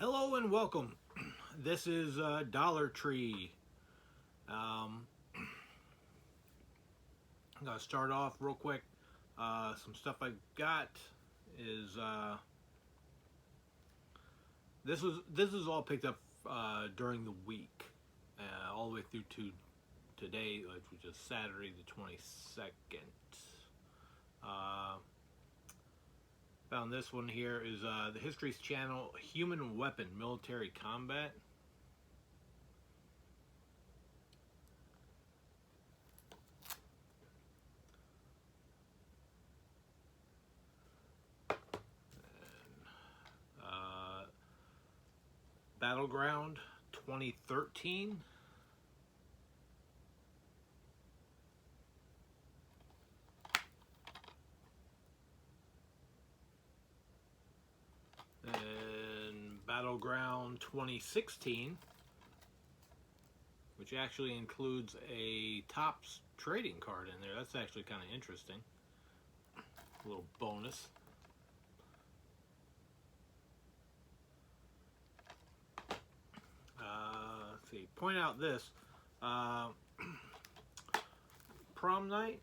Hello and welcome. This is Dollar Tree. I'm gonna start off real quick. Some stuff I got is this is all picked up during the week, all the way through to today, which is Saturday the 22nd. Found this one here is the History's Channel Human Weapon Military Combat. And, Battleground 2013. And Battleground 2016, which actually includes a Topps trading card in there. That's actually kind of interesting. A little bonus. Let's see. Point out this. Prom Night.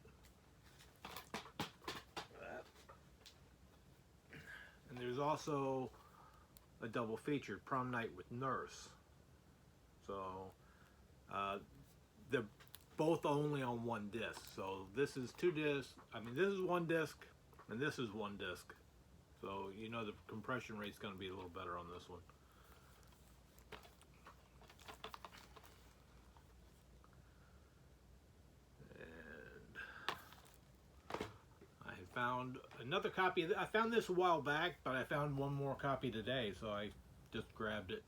And there's also a double feature, Prom Night with Nurse. So they're both only on one disc. So this is two discs. I mean, this is one disc, and this is one disc. So you know the compression rate's going to be a little better on this one. Found another copy. I found this a while back, but I found one more copy today, so I just grabbed it.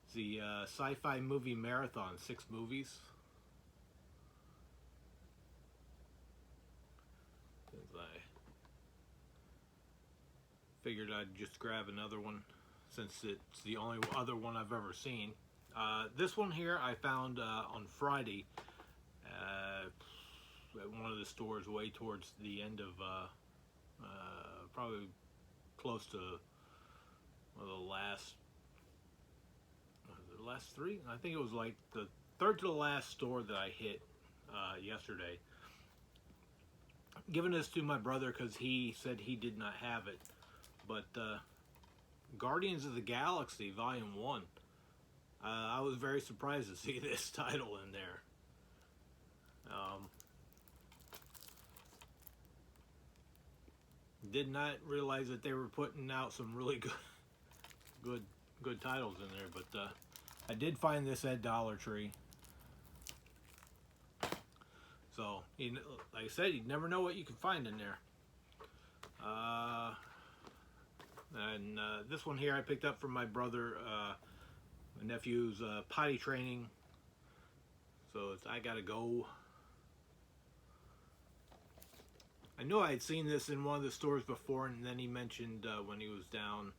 It's the SciFi Movie Marathon, 6 movies. I figured I'd just grab another one since it's the only other one I've ever seen. This one here I found on Friday at one of the stores way towards the end of probably close to the last three. I think it was like the third to the last store that I hit yesterday. Giving this to my brother because he said he did not have it. But Guardians of the Galaxy Volume 1. I was very surprised to see this title in there. Did not realize that they were putting out some really good titles in there, but I did find this at Dollar Tree. So, like I said, you never know what you can find in there. And this one here I picked up from my brother, my nephew's potty training. So it's I Gotta Go. I know I had seen this in one of the stores before, and then he mentioned when he was down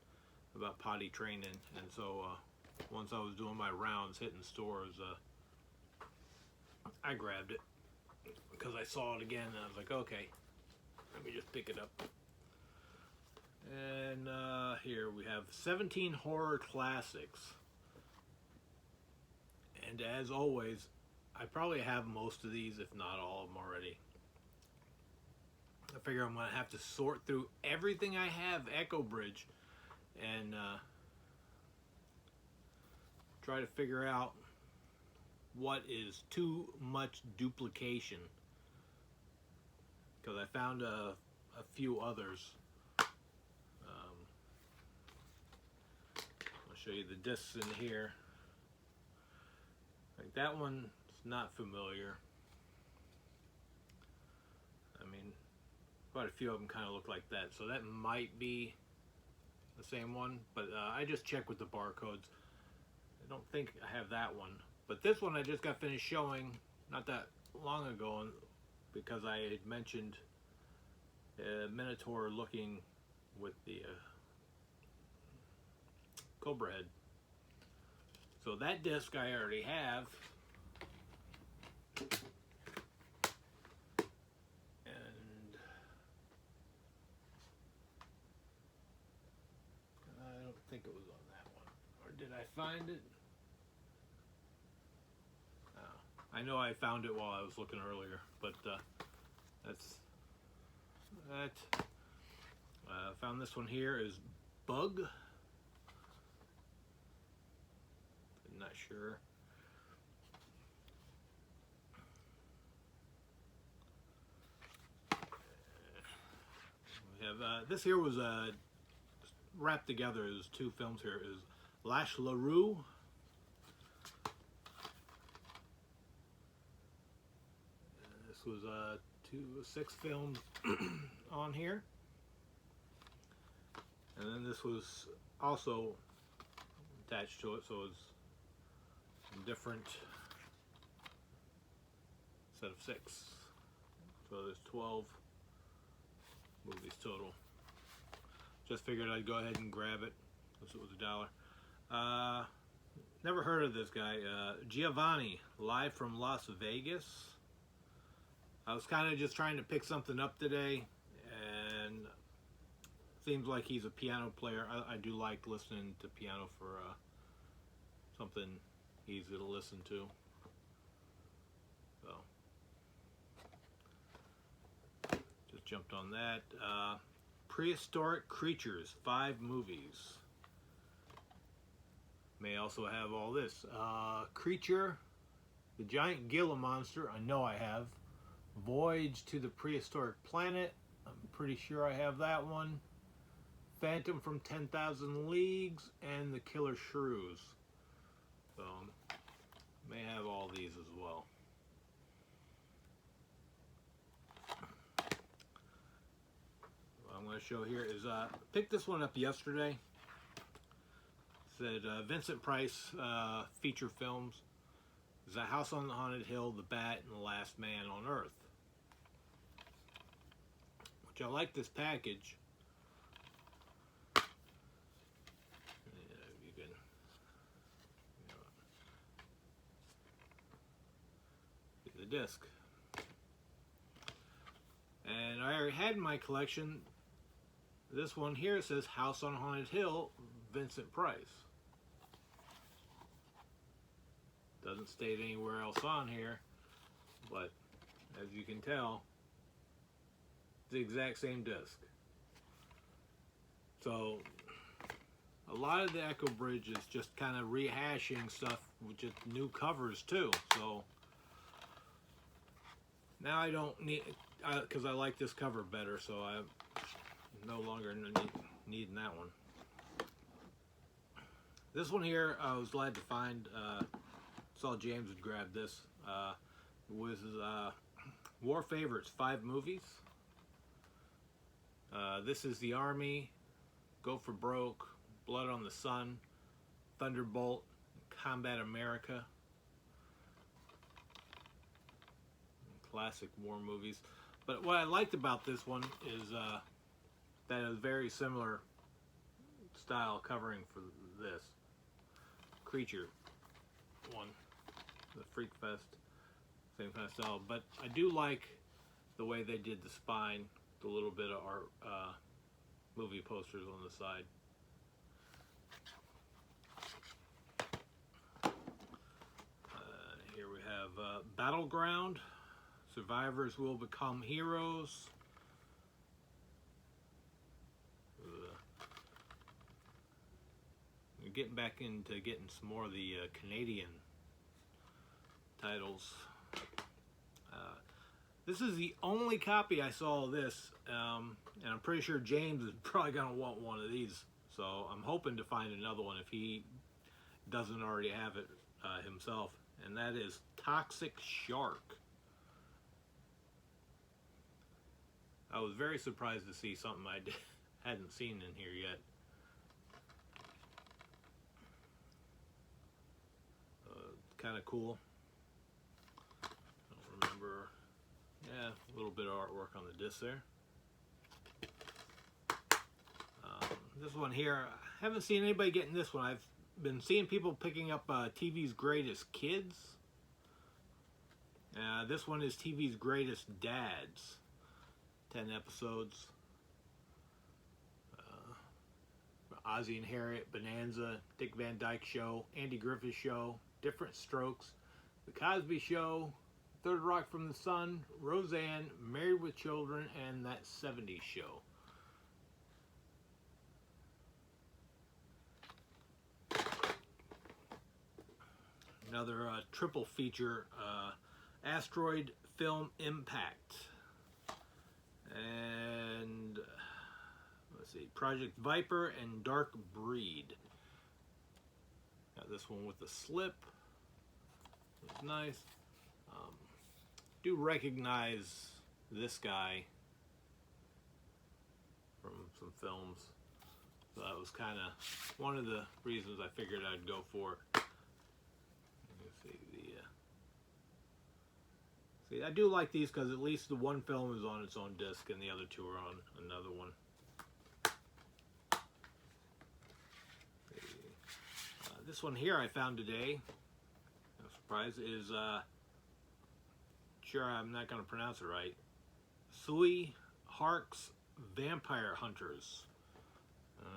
about potty training, and so once I was doing my rounds hitting stores, I grabbed it because I saw it again, and I was like, okay, let me just pick it up. And here we have 17 horror classics, and as always, I probably have most of these, if not all of them already. I figure I'm going to have to sort through everything I have Echo Bridge and try to figure out what is too much duplication, because I found a few others. I'll show you the discs in here. Like that one is not familiar. I mean, quite a few of them kind of look like that, so that might be the same one, but I just checked with the barcodes. I don't think I have that one, but this one I just got finished showing not that long ago, because I had mentioned a Minotaur looking with the Cobra head. So that disc I already have. think it was on that one. Or did I find it? I know I found it while I was looking earlier, but that's that. Found this one here is Bug. I'm not sure. We have this here was wrapped together as two films here. Is Lashleroux. This was 6 films on here. And then this was also attached to it, so it's a different set of 6. So there's 12 movies total. Just figured I'd go ahead and grab it, since it was $1. Never heard of this guy. Giovanni, live from Las Vegas. I was kind of just trying to pick something up today, and seems like he's a piano player. I do like listening to piano for something easy to listen to. So, just jumped on that. Prehistoric Creatures, 5 movies. May also have all this. Creature, the Giant Gila Monster, I know I have. Voyage to the Prehistoric Planet, I'm pretty sure I have that one. Phantom from 10,000 Leagues, and The Killer Shrews. So, may have all these as well. What I'm going to show here is, picked this one up yesterday. It said Vincent Price feature films. Is A House on the Haunted Hill, The Bat, and The Last Man on Earth. Which I like this package. Disc, and I already had in my collection this one here. It says House on Haunted Hill, Vincent Price. Doesn't state anywhere else on here, but as you can tell, it's the exact same disc. So a lot of the Echo Bridge is just kind of rehashing stuff with just new covers too. So now I don't need, because I like this cover better, so I'm no longer needing that one. This one here, I was glad to find. Saw James had grabbed this. Was War Favorites, 5 movies. This is The Army, Go for Broke, Blood on the Sun, Thunderbolt, Combat America. Classic war movies. But what I liked about this one is that it was very similar style covering for this Creature one, the Freak Fest, same kind of style. But I do like the way they did the spine, the little bit of art, movie posters on the side. Here we have Battleground. Survivors will become heroes. We're getting back into getting some more of the Canadian titles. This is the only copy I saw of this, and I'm pretty sure James is probably going to want one of these. So I'm hoping to find another one if he doesn't already have it himself. And that is Toxic Shark. I was very surprised to see something I hadn't seen in here yet. Kind of cool. I don't remember. Yeah, a little bit of artwork on the disc there. This one here, I haven't seen anybody getting this one. I've been seeing people picking up TV's Greatest Kids. This one is TV's Greatest Dads. 10 episodes. Ozzie and Harriet, Bonanza, Dick Van Dyke Show, Andy Griffith Show, Different Strokes, The Cosby Show, Third Rock from the Sun, Roseanne, Married with Children, and That 70s Show. Another triple feature, Asteroid Film Impact. And let's see, Project Viper and Dark Breed. Got this one with the slip. It's nice. Do recognize this guy from some films. So that was kind of one of the reasons I figured I'd go for it. See, I do like these because at least the one film is on its own disc and the other two are on another one. This one here I found today, no surprise, is, sure I'm not going to pronounce it right, Sui Hark's Vampire Hunters.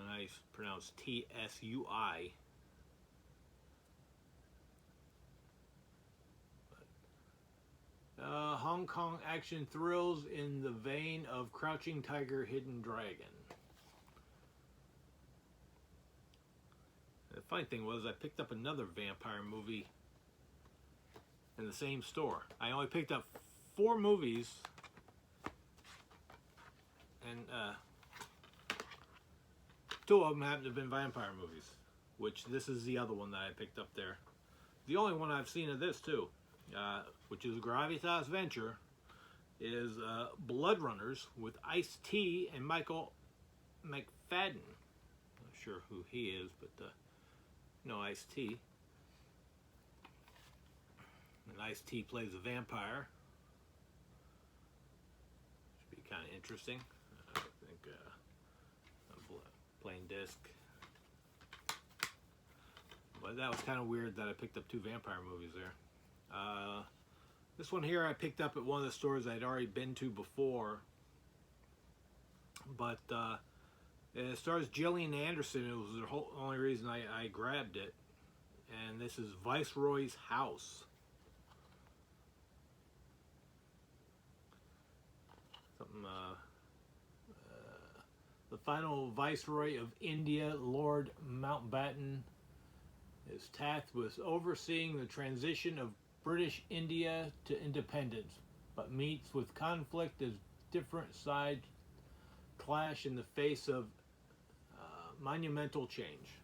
I pronounce T-S-U-I. Hong Kong action thrills in the vein of Crouching Tiger, Hidden Dragon. The funny thing was I picked up another vampire movie in the same store. I only picked up 4 movies, and 2 of them happened to have been vampire movies, which this is the other one that I picked up there. The only one I've seen of this too, which is a Gravitas Venture, is Blood Runners with Ice-T and Michael McFadden. Not sure who he is, but no Ice-T. And Ice-T plays a vampire. Should be kind of interesting. I think plain disc. But that was kind of weird that I picked up 2 vampire movies there. This one here I picked up at one of the stores I'd already been to before. But it stars Gillian Anderson. It was the only reason I grabbed it. And this is Viceroys House. The final Viceroy of India, Lord Mountbatten, is tasked with overseeing the transition of British India to independence, but meets with conflict as different sides clash in the face of monumental change.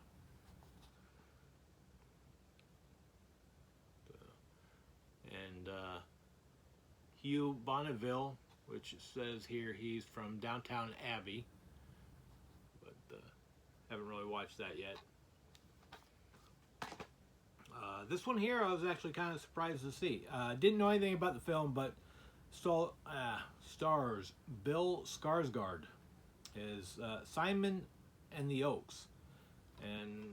And Hugh Bonneville, which says here he's from Downtown Abbey, but haven't really watched that yet. This one here I was actually kind of surprised to see. Didn't know anything about the film, but stars Bill Skarsgård as Simon and the Oaks. And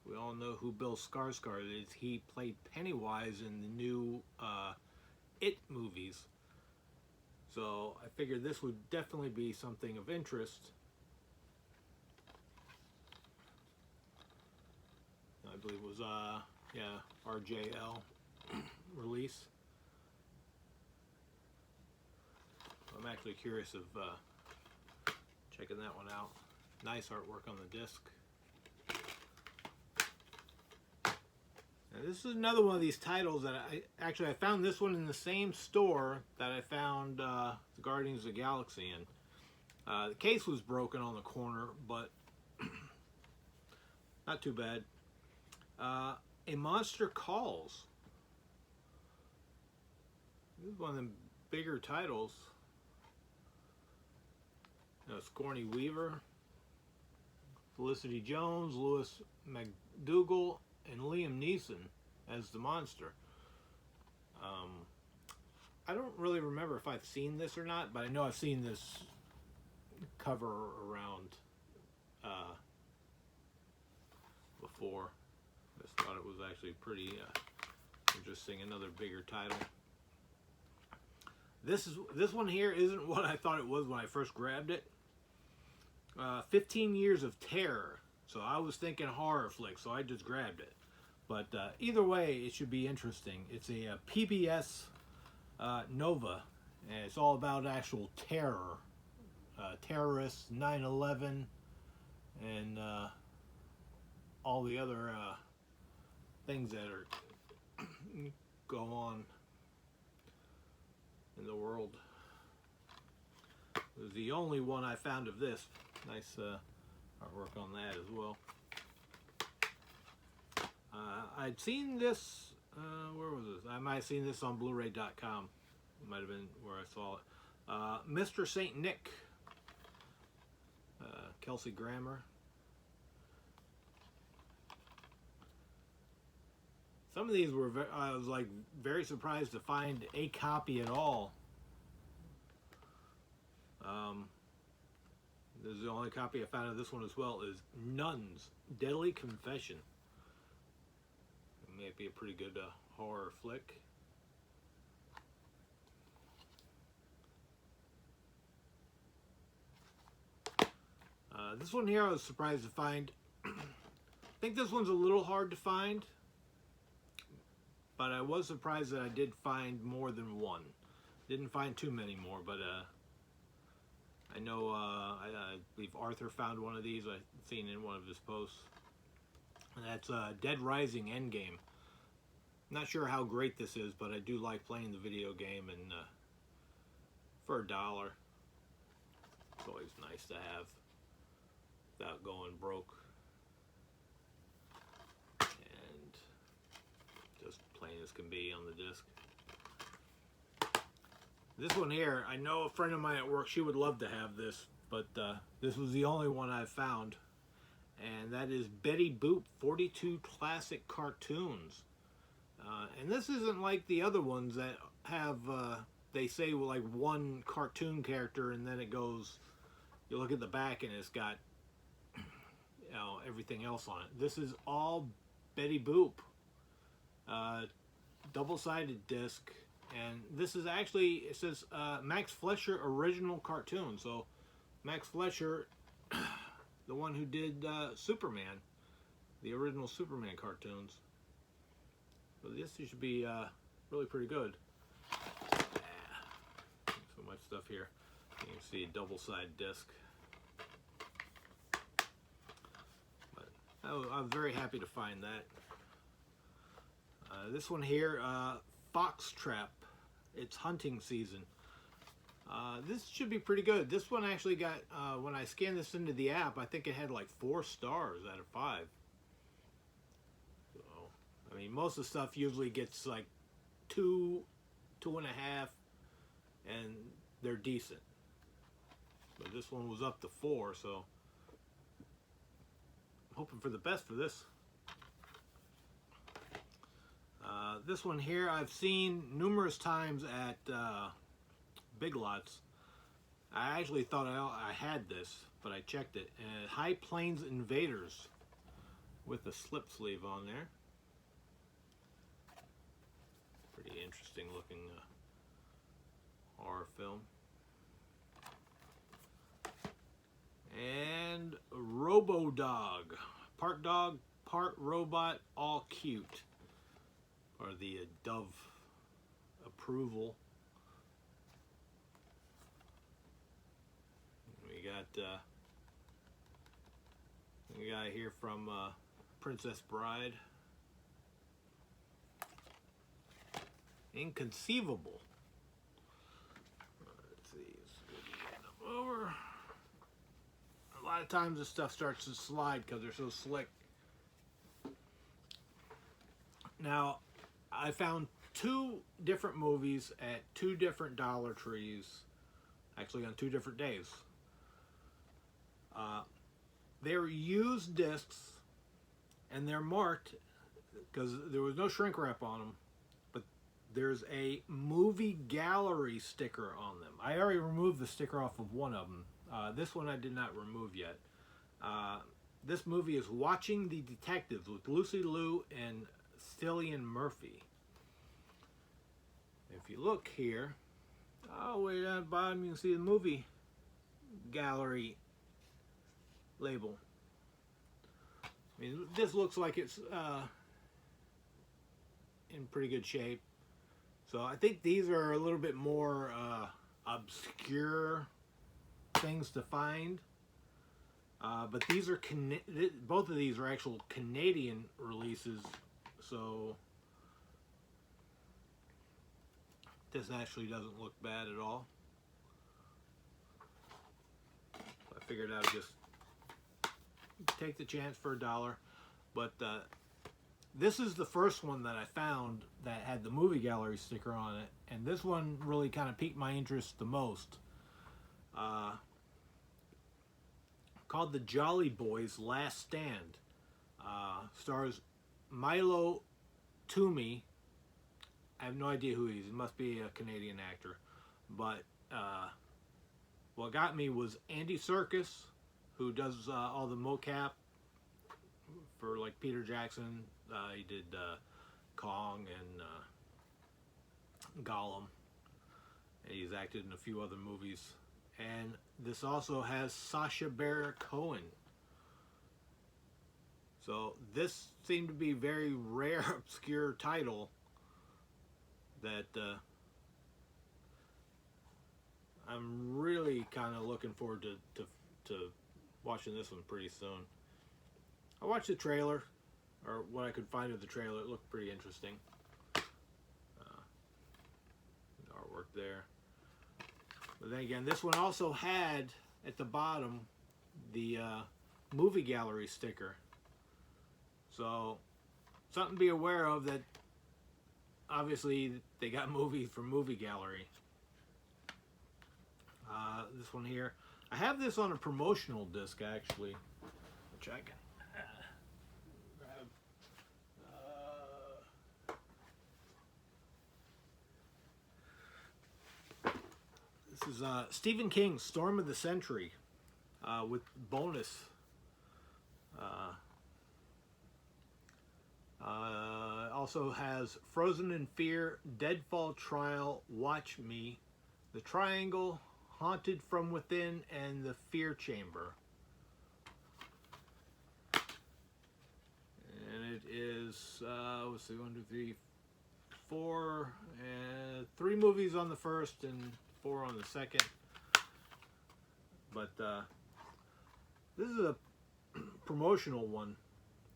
we all know who Bill Skarsgård is. He played Pennywise in the new It movies. So I figured this would definitely be something of interest. I believe it was, RJL release. I'm actually curious of checking that one out. Nice artwork on the disc. Now, this is another one of these titles that I found this one in the same store that I found the Guardians of the Galaxy in. The case was broken on the corner, but not too bad. A Monster Calls. This is one of them bigger titles. Sigourney Weaver, Felicity Jones, Louis McDougall, and Liam Neeson as the monster. I don't really remember if I've seen this or not, but I know I've seen this cover around before. I just thought it was actually pretty interesting. Another bigger title. This one here isn't what I thought it was when I first grabbed it. 15 Years of Terror. So I was thinking horror flick, so I just grabbed it. But either way, it should be interesting. It's a PBS Nova, and it's all about actual terror. Terrorists, 9/11, and all the other things that are go on in the world. It was the only one I found of this. Nice artwork on that as well. I'd seen this, where was this? I might have seen this on Blu-ray.com. Might have been where I saw it. Mr. St. Nick. Kelsey Grammer. Some of these were, I was like very surprised to find a copy at all. This is the only copy I found of this one as well, is Nuns, Deadly Confession. It may be a pretty good horror flick. This one here I was surprised to find. I think this one's a little hard to find, but I was surprised that I did find more than one. Didn't find too many more, but I know I believe Arthur found one of these. I've seen in one of his posts. And that's Dead Rising Endgame. Not sure how great this is, but I do like playing the video game, and for $1, it's always nice to have without going broke. And just plain as can be on the disc. This one here, I know a friend of mine at work, she would love to have this, but this was the only one I found. And that is Betty Boop 42 Classic Cartoons. And this isn't like the other ones that have, they say like one cartoon character and then it goes, you look at the back and it's got, you know, everything else on it. This is all Betty Boop. Double-sided disc. And this is actually, it says Max Fleischer original cartoon. So Max Fleischer, the one who did Superman, the original Superman cartoons. So this should be really pretty good. So much stuff here. You can see a double-sided disc. But I was very happy to find that. This one here, Fox Trap. It's hunting season. This should be pretty good. This one actually got, when I scanned this into the app, I think it had like 4 stars out of 5. So, I mean, most of the stuff usually gets like 2, 2.5, and they're decent. But this one was up to 4, so I'm hoping for the best for this. This one here I've seen numerous times at Big Lots. I actually thought I had this, but I checked it. High Plains Invaders with a slip sleeve on there. Pretty interesting looking horror film. And Robo Dog. Part dog, part robot, all cute. Or the Dove approval. We got here from Princess Bride. Inconceivable. Let's see. Get them over. A lot of times this stuff starts to slide because they're so slick. Now, I found 2 different movies at 2 different Dollar Trees, actually on 2 different days. They're used discs, and they're marked because there was no shrink wrap on them, but there's a movie gallery sticker on them. I already removed the sticker off of one of them. This one I did not remove yet. This movie is Watching the Detectives with Lucy Liu and Cillian Murphy. If you look here, oh, way down at the bottom you can see the movie gallery label. I mean, this looks like it's in pretty good shape. So I think these are a little bit more obscure things to find. But these are both of these are actual Canadian releases. So this actually doesn't look bad at all. I figured I'd just take the chance for $1. But this is the first one that I found that had the movie gallery sticker on it, and this one really kind of piqued my interest the most. Called The Jolly Boys Last Stand. Stars Milo Toomey. I have no idea who he is. He must be a Canadian actor. But what got me was Andy Serkis, who does all the mocap for like Peter Jackson. He did Kong and Gollum. And he's acted in a few other movies. And this also has Sacha Baron Cohen. So this seemed to be a very rare, obscure title that I'm really kind of looking forward to watching this one pretty soon. I watched the trailer, or what I could find of the trailer. It looked pretty interesting. Artwork there. But then again, this one also had at the bottom the movie gallery sticker. So something to be aware of, that obviously they got movies from movie gallery. This one here, I have this on a promotional disc actually, which I can grab. This is Stephen King's Storm of the Century with bonus. Also has Frozen in Fear, Deadfall Trial, Watch Me, The Triangle, Haunted from Within, and The Fear Chamber. And it is, let's see, 1, 2, 3, 4, and 3 movies on the first and 4 on the second. But this is a promotional one,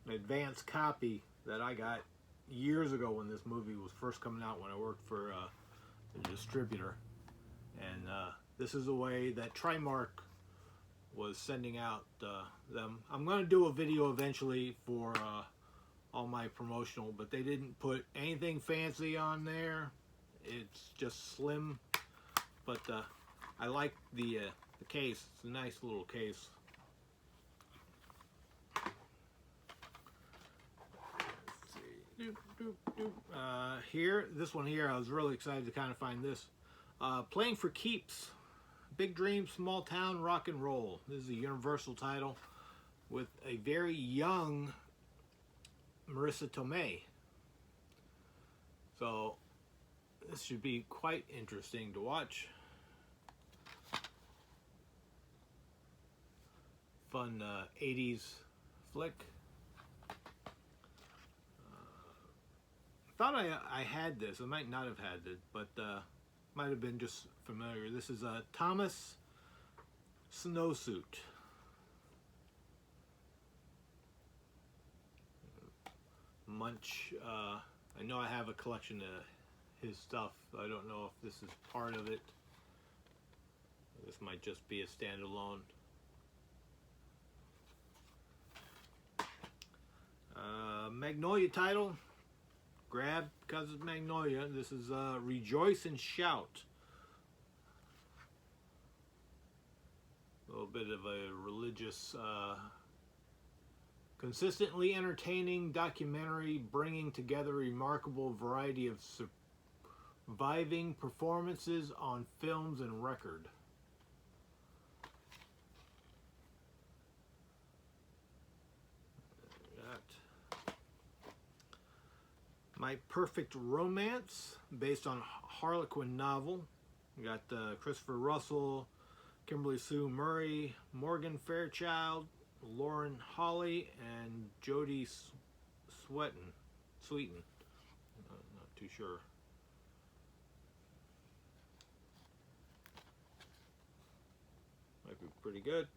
an advanced copy that I got years ago when this movie was first coming out, when I worked for a distributor. And this is a way that Trimark was sending out them. I'm going to do a video eventually for all my promotional, but they didn't put anything fancy on there. It's just slim, but I like the case. It's a nice little case. Here, this one here, I was really excited to kind of find this. Playing for Keeps, Big Dreams, Small Town, Rock and Roll. This is a Universal title with a very young Marissa Tomei. So this should be quite interesting to watch. Fun 80s flick. Thought I had this. I might not have had it, but might have been just familiar. This is Thomas Snowsuit. Munch. I know I have a collection of his stuff. I don't know if this is part of it. This might just be a standalone. Magnolia title. Grab because it's Magnolia. This is Rejoice and Shout. A little bit of a religious, consistently entertaining documentary bringing together a remarkable variety of surviving performances on films and record. My Perfect Romance, based on Harlequin novel. We got Christopher Russell, Kimberly Sue Murray, Morgan Fairchild, Lauren Holly and Jodie Sweeten. Not too sure. Might be pretty good.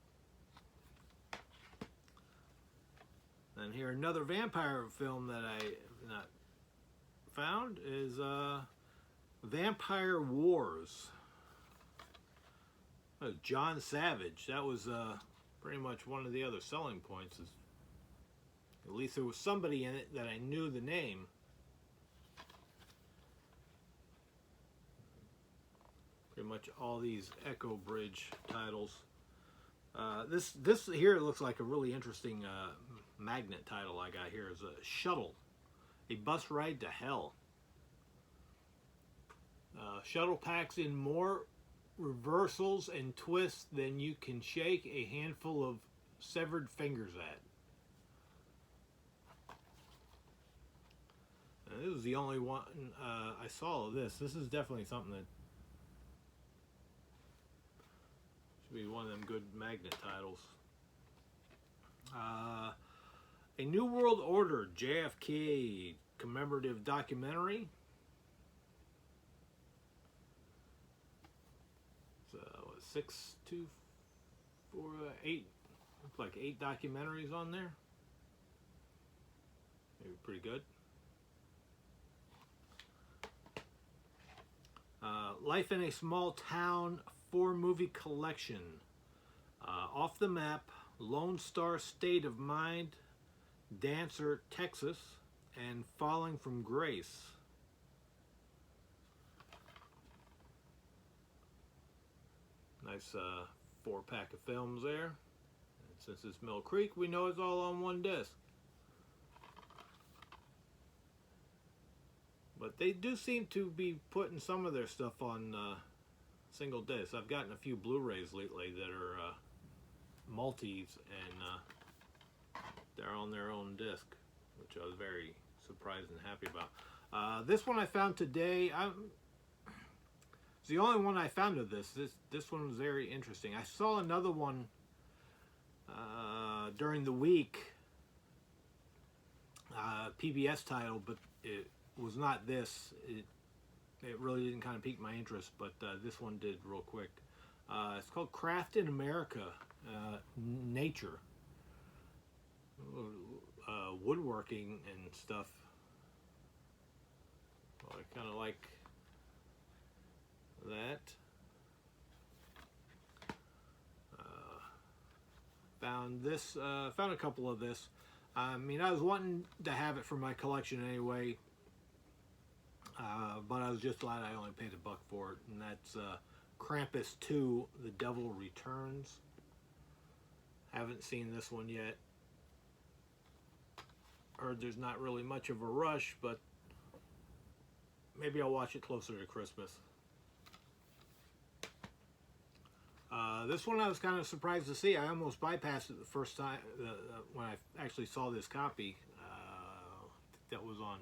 And here another vampire film that I have not found is Vampire Wars. John Savage. That was pretty much one of the other selling points. Is at least there was somebody in it that I knew the name. Pretty much all these Echo Bridge titles. This here looks like a really interesting magnet title I got here. Is a Shuttle, a bus ride to hell. Shuttle packs in more reversals and twists than you can shake a handful of severed fingers at. This is the only one I saw of this. This is definitely something that should be one of them good magnet titles. A New World Order JFK commemorative documentary. So 6, 2, 4, 8. Looks like 8 documentaries on there. Maybe pretty good. Life in a Small Town 4-movie collection. Off the Map, Lone Star State of Mind, Dancer, Texas, and Falling from Grace. Nice 4-pack of films there. And since it's Mill Creek, we know it's all on one disc. But they do seem to be putting some of their stuff on single discs. I've gotten a few Blu-rays lately that are multis, and they're on their own disc, which I was very surprised and happy about. This one I found today. It's the only one I found of this. This one was very interesting. I saw another one during the week, PBS title, but it was not this. It really didn't kind of pique my interest, but this one did real quick. It's called Craft in America, Nature. Woodworking and stuff. Well, I kind of like that. Found a couple of this. I mean, I was wanting to have it for my collection anyway, but I was just glad I only paid $1 for it, and that's Krampus 2, The Devil Returns. Haven't seen this one yet. Heard there's not really much of a rush, but maybe I'll watch it closer to Christmas. This one I was kind of surprised to see. I almost bypassed it the first time when I actually saw this copy. That was on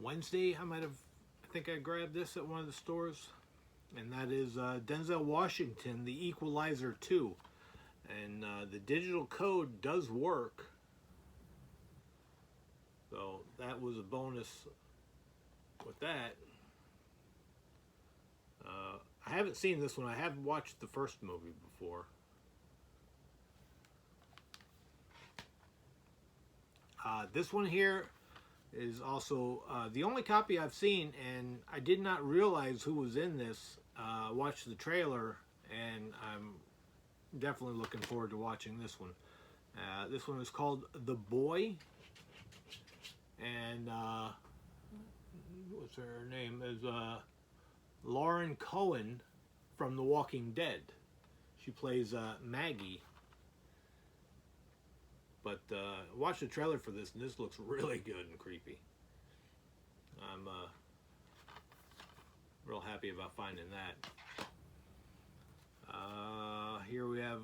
Wednesday. I think I grabbed this at one of the stores, and that is Denzel Washington, The Equalizer 2, and the digital code does work. So that was a bonus with that. I haven't seen this one. I have watched the first movie before. This one here is also the only copy I've seen, and I did not realize who was in this. Watched the trailer, and I'm definitely looking forward to watching this one. This one is called The Boy, and what's her name is Lauren Cohen from The Walking Dead. She plays Maggie. But watch the trailer for this, and this looks really good and creepy. I'm real happy about finding that. Here we have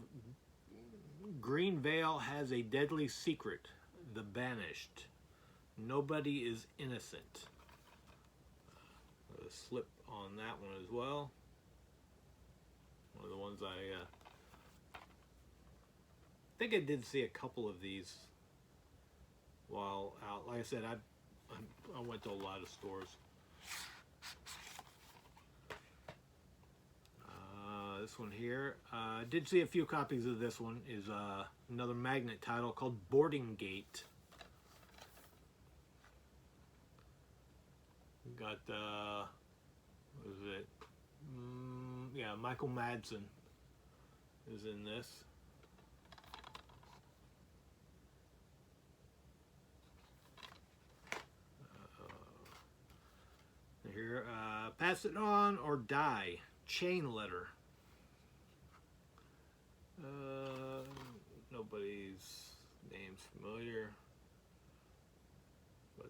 Green Veil Has a Deadly Secret, The Banished. Nobody is Innocent. A slip on that one as well. One of the ones I think I did see a couple of these while out. Like I said, I went to a lot of stores. This one here, I did see a few copies of this one. Is another Magnet title called Boarding Gate. Got what is it? Yeah, Michael Madsen is in this. Here, Pass It On or Die, Chain Letter. Nobody's name's familiar, but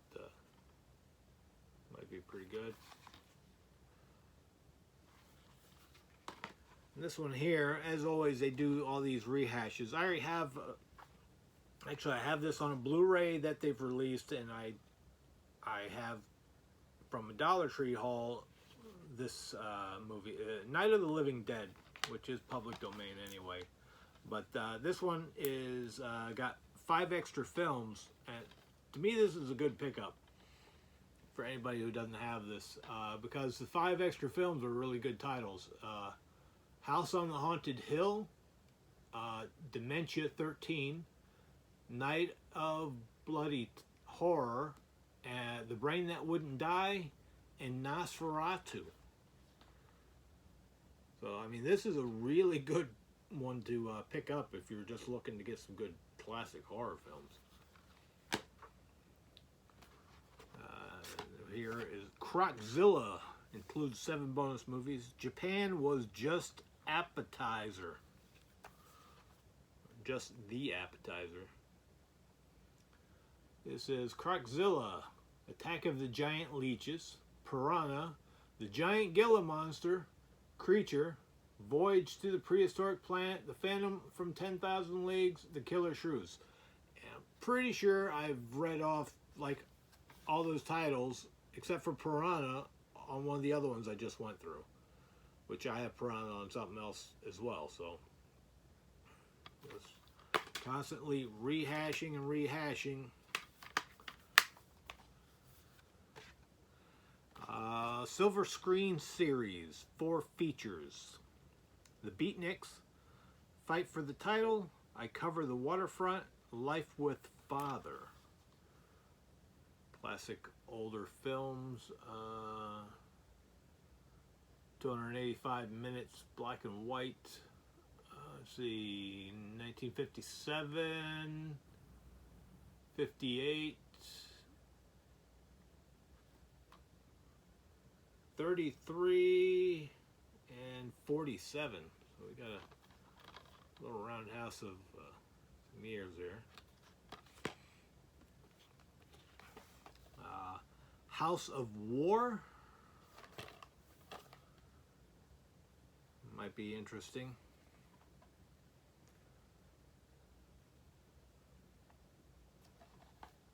might be pretty good. And this one here, as always, they do all these rehashes. I already have, actually I have this on a Blu-ray that they've released, and I have from a Dollar Tree haul this movie, Night of the Living Dead, which is public domain anyway. But this one is got 5 extra films, and to me this is a good pickup for anybody who doesn't have this, because the 5 extra films are really good titles. House on the Haunted Hill, Dementia 13, Night of Bloody Horror, The Brain That Wouldn't Die, and Nosferatu. So, I mean, this is a really good one to pick up if you're just looking to get some good classic horror films. Here is Croczilla. Includes 7 bonus movies. Japan Was Just Appetizer. Just the appetizer. This is Croczilla, Attack of the Giant Leeches, Piranha, the Giant Gila Monster, Creature, Voyage to the Prehistoric Planet, The Phantom from 10,000 Leagues, The Killer Shrews. And I'm pretty sure I've read off like all those titles except for Piranha on one of the other ones I just went through, which I have Piranha on something else as well. So just constantly rehashing and rehashing. Silver Screen Series, 4 features. The Beatniks, Fight for the Title, I Cover the Waterfront, Life with Father. Classic older films, 285 minutes, black and white. Let's see, 1957, 58, 33, and 47. So we got a little roundhouse of some years there. House of War. Might be interesting.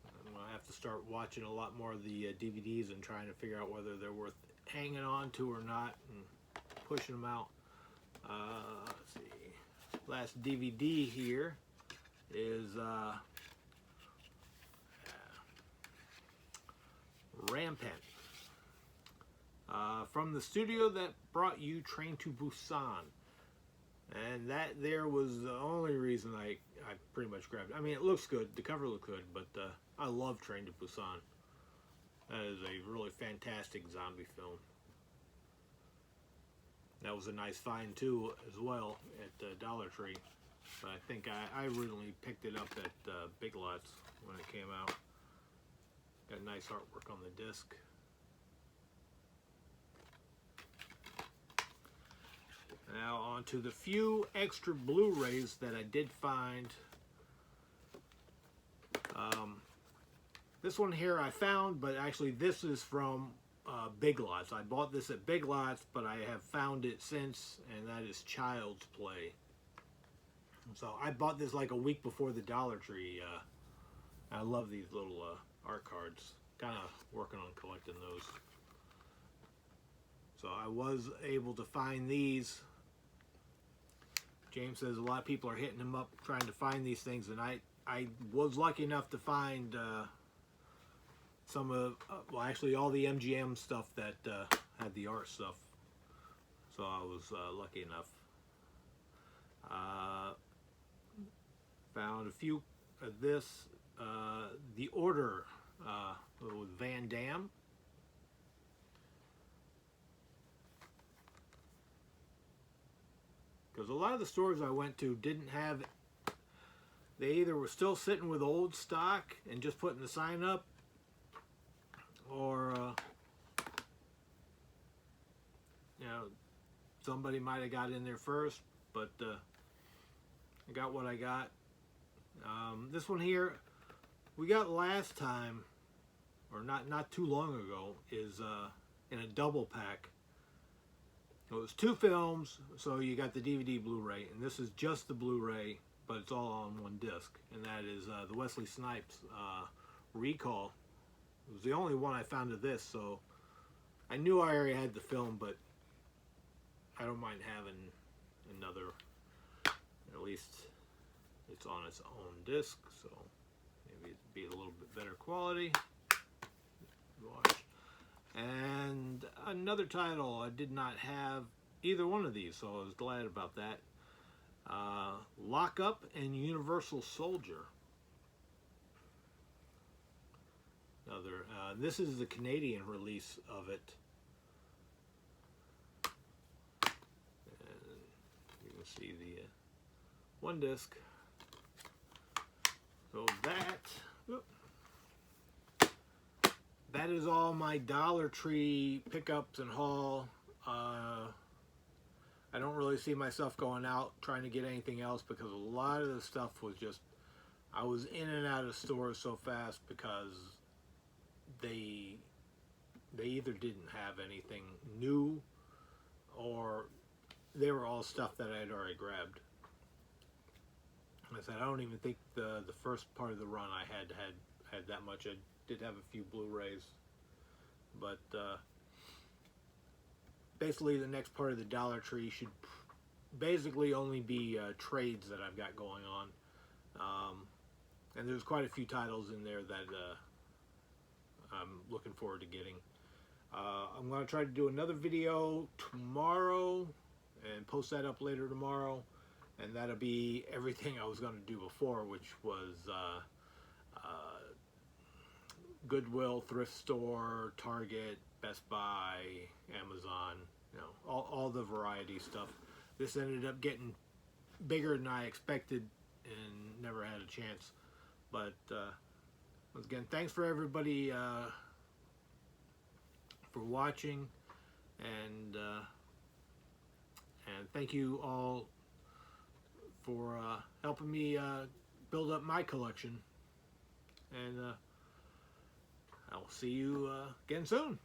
I'm going to have to start watching a lot more of the DVDs and trying to figure out whether they're worth hanging on to or not and pushing them out. Let's see. Last DVD here is Rampant. From the studio that brought you Train to Busan. And that there was the only reason I pretty much grabbed it. I mean, it looks good. The cover looked good, but I love Train to Busan. That is a really fantastic zombie film. That was a nice find too, as well, at Dollar Tree. But I think I originally picked it up at Big Lots when it came out. Got nice artwork on the disc. Now on to the few extra Blu-rays that I did find. This one here I found, but actually this is from Big Lots. I bought this at Big Lots, but I have found it since, and that is Child's Play. So I bought this like a week before the Dollar Tree. I love these little art cards. Kind of working on collecting those. So I was able to find these James says a lot of people are hitting him up trying to find these things, and I was lucky enough to find some of, well, actually all the MGM stuff that had the art stuff. So I was lucky enough. Found a few of this, The Order with Van Damme. Because a lot of the stores I went to didn't have, they either were still sitting with old stock and just putting the sign up, or you know, somebody might have got in there first, but I got what I got. This one here we got last time, or not too long ago, is in a double pack. It was 2 films, so you got the DVD Blu-ray, and this is just the Blu-ray, but it's all on one disc, and that is the Wesley Snipes Recall. It was the only one I found of this, so I knew I already had the film, but I don't mind having another. At least it's on its own disc, so maybe it'd be a little bit better quality. Watch. And another title, I did not have either one of these, so I was glad about that. Lock Up and Universal Soldier. Another, this is the Canadian release of it. And you can see the one disc. So that is all my Dollar Tree pickups and haul. I don't really see myself going out trying to get anything else, because a lot of the stuff was just, I was in and out of stores so fast because they either didn't have anything new, or they were all stuff that I had already grabbed. Like I said, I don't even think the first part of the run I had that much. I did have a few Blu-rays, but basically the next part of the Dollar Tree should basically only be trades that I've got going on, and there's quite a few titles in there that I'm looking forward to getting. I'm going to try to do another video tomorrow and post that up later tomorrow, and that'll be everything I was going to do before, which was Goodwill, thrift store, Target, Best Buy, Amazon, you know, all the variety stuff. This ended up getting bigger than I expected and never had a chance. But once again, thanks for everybody for watching, and thank you all for helping me build up my collection. And I will see you again soon.